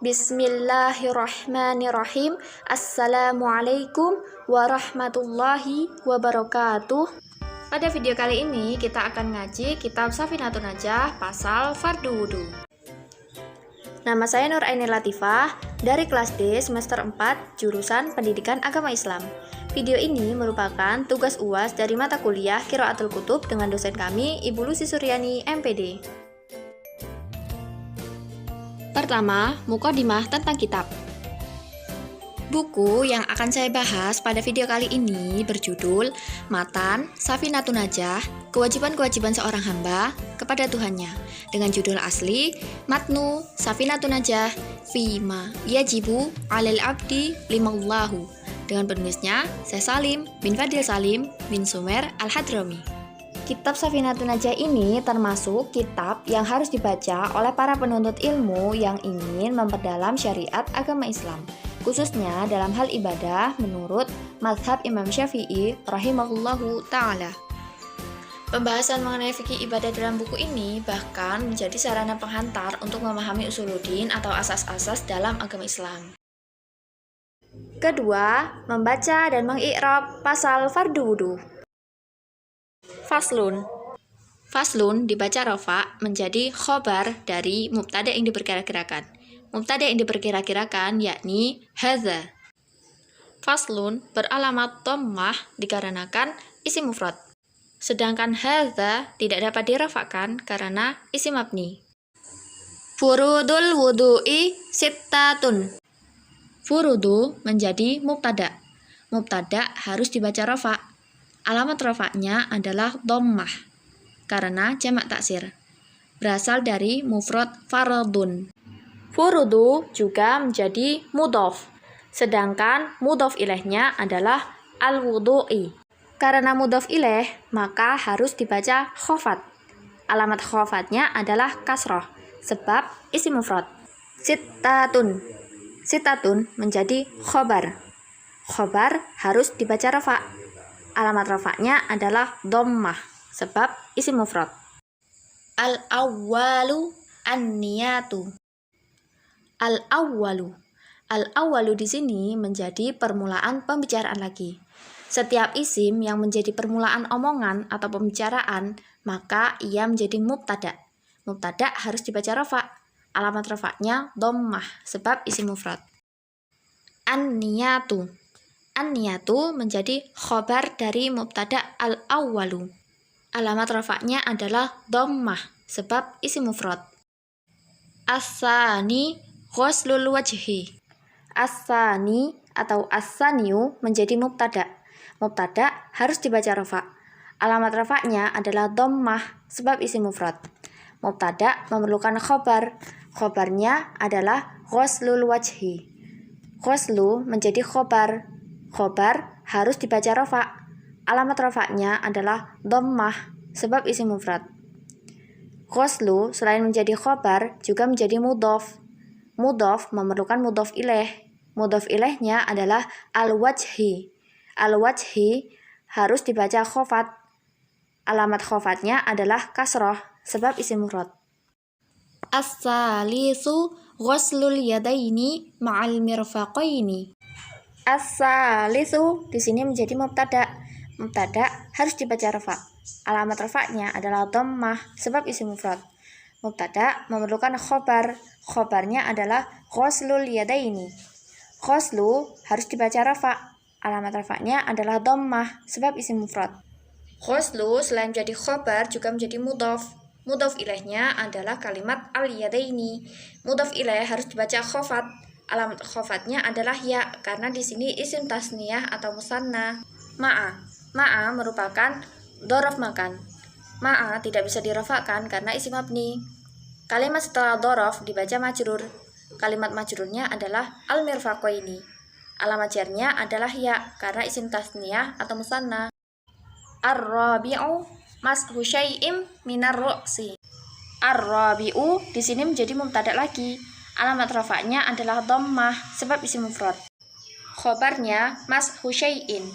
Bismillahirrahmanirrahim. Assalamualaikum warahmatullahi wabarakatuh. Pada video kali ini kita akan ngaji kitab Safinatun Najah pasal Fardu Wudu. Nama saya Nur Aini Latifah dari kelas D semester 4 jurusan Pendidikan Agama Islam. Video ini merupakan tugas UAS dari mata kuliah Qiraatul Kutub dengan dosen kami Ibu Lucy Suryani MPD. Pertama, mukadimah tentang kitab. Buku yang akan saya bahas pada video kali ini berjudul Matan Safinatun Najah, Kewajiban-kewajiban seorang hamba kepada Tuhannya, dengan judul asli Matnu Safinatun Najah Fima Yajibu 'alal 'abdi limallahu, dengan penulisnya Syekh Salim bin Fadil Salim bin Sumer Al-Hadrami. Kitab Safinatun Najah ini termasuk kitab yang harus dibaca oleh para penuntut ilmu yang ingin memperdalam syariat agama Islam, khususnya dalam hal ibadah menurut mazhab Imam Syafi'i rahimahullahu ta'ala. Pembahasan mengenai fikih ibadah dalam buku ini bahkan menjadi sarana penghantar untuk memahami usuluddin atau asas-asas dalam agama Islam. Kedua, membaca dan mengi'rab pasal fardu wudu. Faslun dibaca rafa menjadi khobar dari mubtada yang diperkira-kirakan. Mubtada yang diperkira-kirakan yakni hadza. Faslun beralamat dhammah dikarenakan isim mufrad. Sedangkan hadza tidak dapat dirafakan karena isim mabni. Furudul wudu'i sittatun. Furudu menjadi mubtada. Mubtada harus dibaca rafa. Alamat rafa'nya adalah dhammah karena jamak taksir. Berasal dari mufrad faradun. Furudu juga menjadi mudhof. Sedangkan mudhof ilaihnya adalah al-wudu'i. Karena mudhof ilaih, maka harus dibaca khofat. Alamat khofatnya adalah kasroh sebab isim mufrad. Sittatun menjadi khobar. Khobar harus dibaca rafa'. Alamat rafa'nya adalah dhammah sebab isim mufrad. Al-awwalu an-niyatu. Al-awwalu di sini menjadi permulaan pembicaraan lagi. Setiap isim yang menjadi permulaan omongan atau pembicaraan, maka ia menjadi mubtada. Mubtada harus dibaca rafa'. Alamat rafa'nya dhammah sebab isim mufrad. An-niyatu menjadi khobar dari mubtada al-awwalu. Alamat rafa'nya adalah dhammah sebab isim mufrad. As-sani ghuslul wajhi. As-sani atau as-saniyu menjadi mubtada. Mubtada harus dibaca rafa'. Alamat rafa'nya adalah dhammah sebab isim mufrad. Mubtada memerlukan khobar. Khobarnya adalah ghuslul wajhi. Ghuslu menjadi khobar. Khobar harus dibaca rafa'. Alamat rafa'nya adalah dhammah sebab isim mufrad. Ghuslu selain menjadi khobar juga menjadi mudhof. Mudhof memerlukan mudhof ilaih. Mudhof ilaihnya adalah al-wajhi. Al-wajhi harus dibaca khofat. Alamat khofatnya adalah kasroh sebab isim mufrad. As-salisu ghuslul yadaini ma'al mirfaqaini. As-salisu di sini menjadi mubtada. Mubtada harus dibaca rafa'. Alamat rafa'nya adalah dhammah sebab isim mufrad. Mubtada memerlukan khobar. Khobarnya adalah ghuslul yadaini. Ghuslu harus dibaca rafa'. Alamat rafa'nya adalah dhammah sebab isim mufrad. Ghuslu selain menjadi khobar juga menjadi mudhof. Mudhof ilaihnya adalah kalimat al-yadaini. Mudhof ilaih harus dibaca khofat. Alamat khofatnya adalah ya, karena di sini isim tasniyah atau musanna. Ma'a merupakan dhorof makan. Ma'a tidak bisa dirafa'kan karena isim mabni. Kalimat setelah dhorof dibaca majrur. Kalimat majrurnya adalah al-mirfaqaini. Alamat jarnya adalah ya, karena isim tasniyah atau musanna. Ar-rabi'u mashu syai'im minar ru'si. Ar-rabi'u di sini menjadi mubtada lagi. Alamat rafa'nya adalah dhammah sebab isim mufrad. Khobarnya mashu syai'in.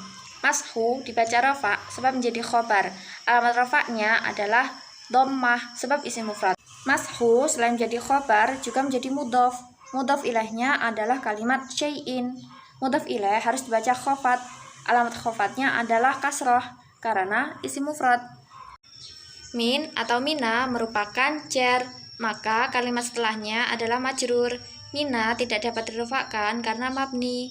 Mashu dibaca rafa' sebab menjadi khobar. Alamat rafa'nya adalah dhammah sebab isim mufrad. Mashu selain menjadi khobar juga menjadi mudhof. Mudhof ilaihnya adalah kalimat syai'in. Mudhof ilaih harus dibaca khofat. Alamat khofatnya adalah kasroh karena isim mufrad. Min atau mina merupakan jar, maka kalimat setelahnya adalah majrur. Mina tidak dapat dirofakkan karena mabni.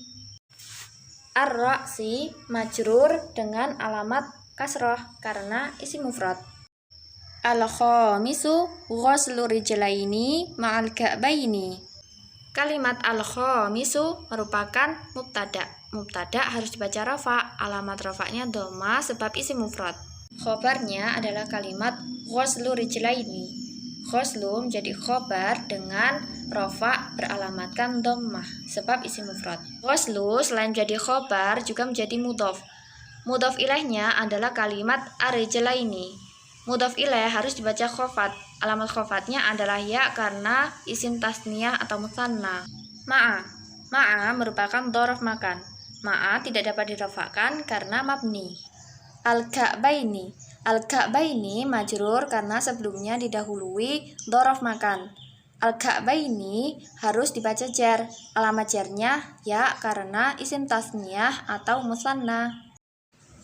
Ar-ra'si majrur dengan alamat kasroh karena isim mufrad. Al-khamisu ghuslu rijlaini ma'al ka'baini. Kalimat al-khamisu merupakan mubtada. Mubtada harus dibaca rafa. Alamat rafanya dhamma sebab isim mufrad. Khobarnya adalah kalimat ghuslu rijlaini. Ghuslu menjadi khobar dengan rafa beralamatkan dhammah sebab isim mufrad. Ghuslu selain menjadi khobar juga menjadi mudhof. Mudhof ilaihnya adalah kalimat ar-rijlaini. Mudhof ilaih harus dibaca khofat. Alamat khofatnya adalah ya karena isim tasniyah atau musanna. Ma'a merupakan dhorof makan. Ma'a tidak dapat dirofakkan karena mabni. Al-ka'baini majrur karena sebelumnya didahului dhorof makan. Al-ka'baini harus dibaca jar. Alamat jarnya ya karena isim tasniyah atau musanna.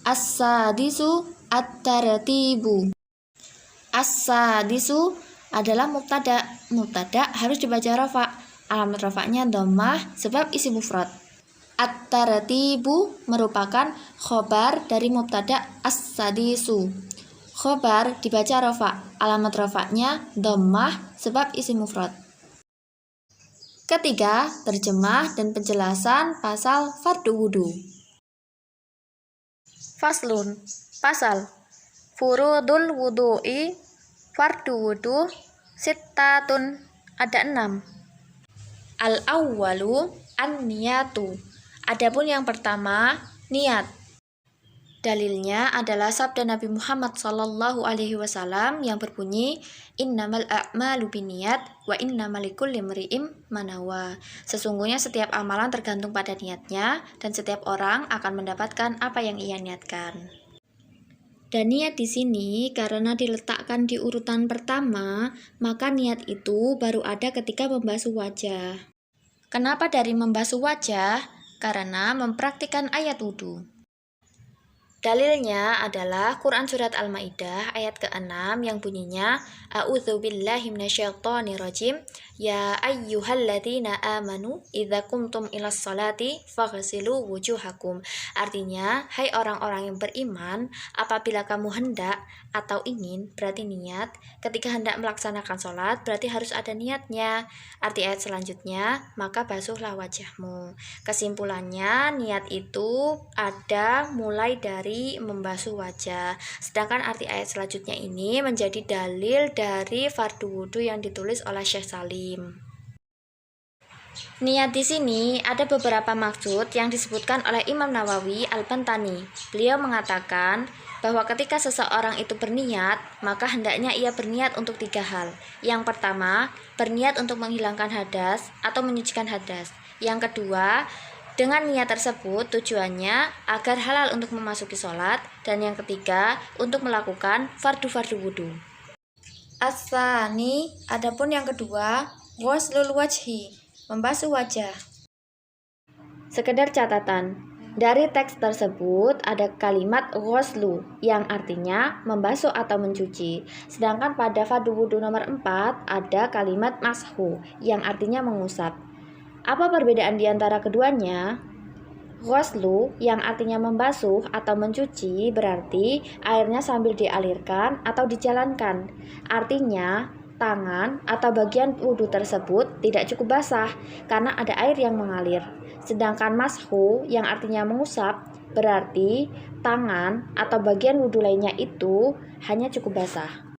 As-sadisu at-tartibu. As-sadisu adalah mubtada. Mubtada harus dibaca rafa. Alamat rafanya dhammah sebab isim mufrad. At-tartibu merupakan khobar dari mubtada as-sadisu. Khobar dibaca rafa. Alamat rafanya dhammah sebab isim mufrad. Ketiga, terjemah dan penjelasan pasal fardu wudu. Faslun, pasal furudul wudu'i, fardu wudu sittatun, ada 6. Al-awwalu an-niyatu. Adapun yang pertama, niat. Dalilnya adalah sabda Nabi Muhammad SAW yang berbunyi, innamal a'malu binniyat wa innamal likulli imri'in ma nawa. Sesungguhnya setiap amalan tergantung pada niatnya dan setiap orang akan mendapatkan apa yang ia niatkan. Dan niat di sini karena diletakkan di urutan pertama, maka niat itu baru ada ketika membasuh wajah. Kenapa dari membasuh wajah? Karena mempraktikkan ayat wudhu. Dalilnya adalah Quran Surat Al-Ma'idah ayat ke-6 yang bunyinya A'udzubillahi minasyaitonirrajim. Ya ayyuhalladzina amanu idza qumtum ilas salati faghsilu wujuhakum. Artinya, hai orang-orang yang beriman, apabila kamu hendak atau ingin, berarti niat. Ketika hendak melaksanakan sholat, berarti harus ada niatnya. Arti ayat selanjutnya, maka basuhlah wajahmu. Kesimpulannya, niat itu ada mulai dari membasuh wajah. Sedangkan arti ayat selanjutnya ini menjadi dalil dari fardu wudu yang ditulis oleh Syekh Salim. Niat di sini ada beberapa maksud yang disebutkan oleh Imam Nawawi Al-Bantani. Beliau mengatakan bahwa ketika seseorang itu berniat, maka hendaknya ia berniat untuk 3 hal. Yang pertama, berniat untuk menghilangkan hadas atau menyucikan hadas. Yang kedua, dengan niat tersebut tujuannya agar halal untuk memasuki sholat. Dan yang ketiga, untuk melakukan fardu-fardu wudu. As-tsani, adapun yang kedua, ghuslul wajhi, membasuh wajah. Sekedar catatan, dari teks tersebut ada kalimat ghuslu yang artinya membasuh atau mencuci. Sedangkan pada fardu wudu nomor 4 ada kalimat mashu yang artinya mengusap. Apa perbedaan di antara keduanya? Ghuslu yang artinya membasuh atau mencuci berarti airnya sambil dialirkan atau dijalankan. Artinya tangan atau bagian wudhu tersebut tidak cukup basah karena ada air yang mengalir. Sedangkan mashu yang artinya mengusap berarti tangan atau bagian wudhu lainnya itu hanya cukup basah.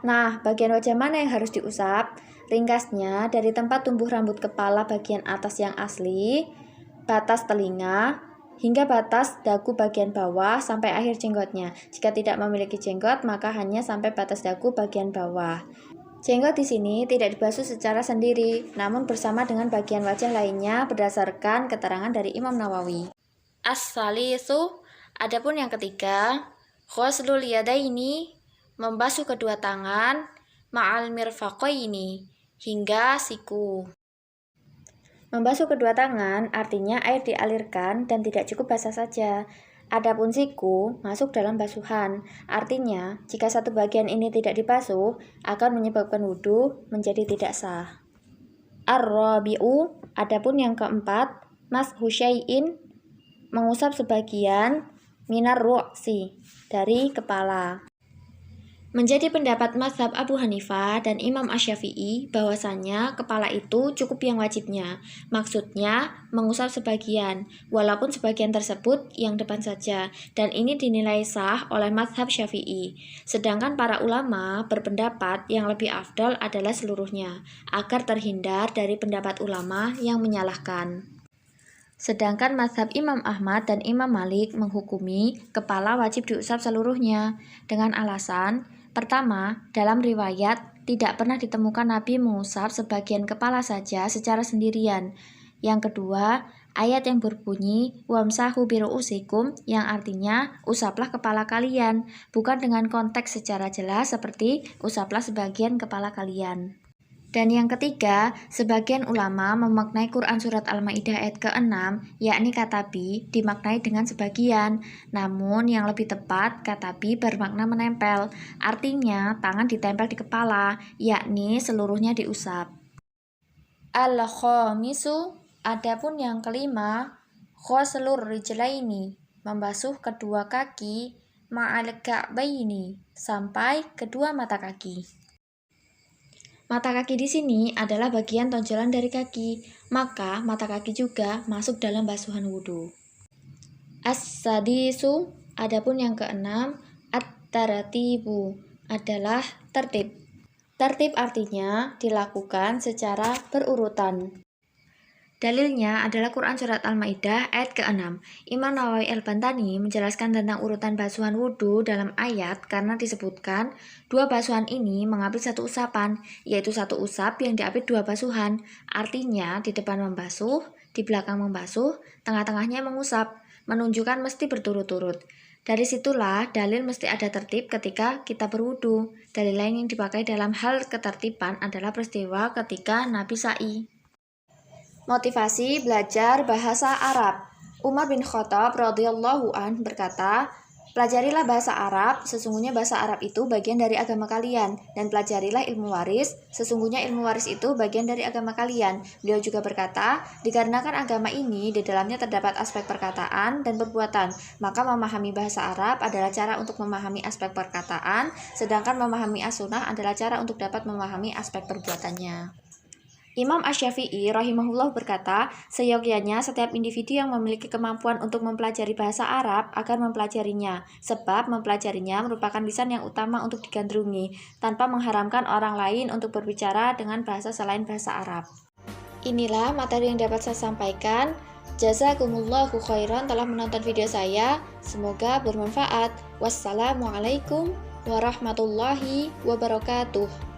Nah, bagian wajah mana yang harus diusap? Ringkasnya, dari tempat tumbuh rambut kepala bagian atas yang asli, batas telinga, hingga batas dagu bagian bawah sampai akhir jenggotnya. Jika tidak memiliki jenggot, maka hanya sampai batas dagu bagian bawah. Jenggot di sini tidak dibasuh secara sendiri, namun bersama dengan bagian wajah lainnya berdasarkan keterangan dari Imam Nawawi. As-salisu, adapun yang ketiga, ghuslul yadaini, membasuh kedua tangan, ma'al mirfaqaini, hingga siku. Membasuh kedua tangan artinya air dialirkan dan tidak cukup basah saja. Adapun siku masuk dalam basuhan, artinya jika satu bagian ini tidak dibasuh akan menyebabkan wudhu menjadi tidak sah. Ar-rabi'u, adapun yang keempat, mashu syai'in, mengusap sebagian minar ru'si, dari kepala. Menjadi pendapat mazhab Abu Hanifah dan Imam Asy-Syafi'i bahwasanya kepala itu cukup yang wajibnya. Maksudnya mengusap sebagian, walaupun sebagian tersebut yang depan saja, dan ini dinilai sah oleh mazhab Syafi'i. Sedangkan para ulama berpendapat yang lebih afdal adalah seluruhnya, agar terhindar dari pendapat ulama yang menyalahkan. Sedangkan mazhab Imam Ahmad dan Imam Malik menghukumi kepala wajib diusap seluruhnya dengan alasan, pertama, dalam riwayat tidak pernah ditemukan Nabi mengusap sebagian kepala saja secara sendirian. Yang kedua, ayat yang berbunyi wamsahu biru'usikum yang artinya usaplah kepala kalian, bukan dengan konteks secara jelas seperti usaplah sebagian kepala kalian. Dan yang ketiga, sebagian ulama memaknai Quran Surat Al-Ma'idah ayat ke-6, yakni kata bi, dimaknai dengan sebagian. Namun yang lebih tepat, kata bi bermakna menempel. Artinya, tangan ditempel di kepala, yakni seluruhnya diusap. Al-khamisu, adapun yang kelima, ghuslur rijlaini, membasuh kedua kaki, ma'al ka'baini, sampai kedua mata kaki. Mata kaki di sini adalah bagian tonjolan dari kaki, maka mata kaki juga masuk dalam basuhan wudhu. As-sadisu, adapun yang keenam, at-tartibu, adalah tertib. Tertib artinya dilakukan secara berurutan. Dalilnya adalah Quran Surat Al-Ma'idah ayat ke-6. Imam Nawawi Al-Bantani menjelaskan tentang urutan basuhan wudhu dalam ayat karena disebutkan dua basuhan ini mengambil satu usapan, yaitu satu usap yang diambil dua basuhan. Artinya di depan membasuh, di belakang membasuh, tengah-tengahnya mengusap, menunjukkan mesti berturut-turut. Dari situlah dalil mesti ada tertib ketika kita berwudhu. Dalil lain yang dipakai dalam hal ketertiban adalah peristiwa ketika Nabi sa'i. Motivasi belajar bahasa Arab. Umar bin Khattab radhiyallahu an berkata, pelajarilah bahasa Arab, sesungguhnya bahasa Arab itu bagian dari agama kalian, dan pelajarilah ilmu waris, sesungguhnya ilmu waris itu bagian dari agama kalian. Beliau juga berkata, dikarenakan agama ini di dalamnya terdapat aspek perkataan dan perbuatan, maka memahami bahasa Arab adalah cara untuk memahami aspek perkataan, sedangkan memahami as-sunnah adalah cara untuk dapat memahami aspek perbuatannya. Imam Asy-Syafi'i rahimahullah berkata, seyogyanya setiap individu yang memiliki kemampuan untuk mempelajari bahasa Arab akan mempelajarinya, sebab mempelajarinya merupakan lisan yang utama untuk digandrungi, tanpa mengharamkan orang lain untuk berbicara dengan bahasa selain bahasa Arab. Inilah materi yang dapat saya sampaikan. Jazakumullahu khairan telah menonton video saya, semoga bermanfaat. Wassalamualaikum warahmatullahi wabarakatuh.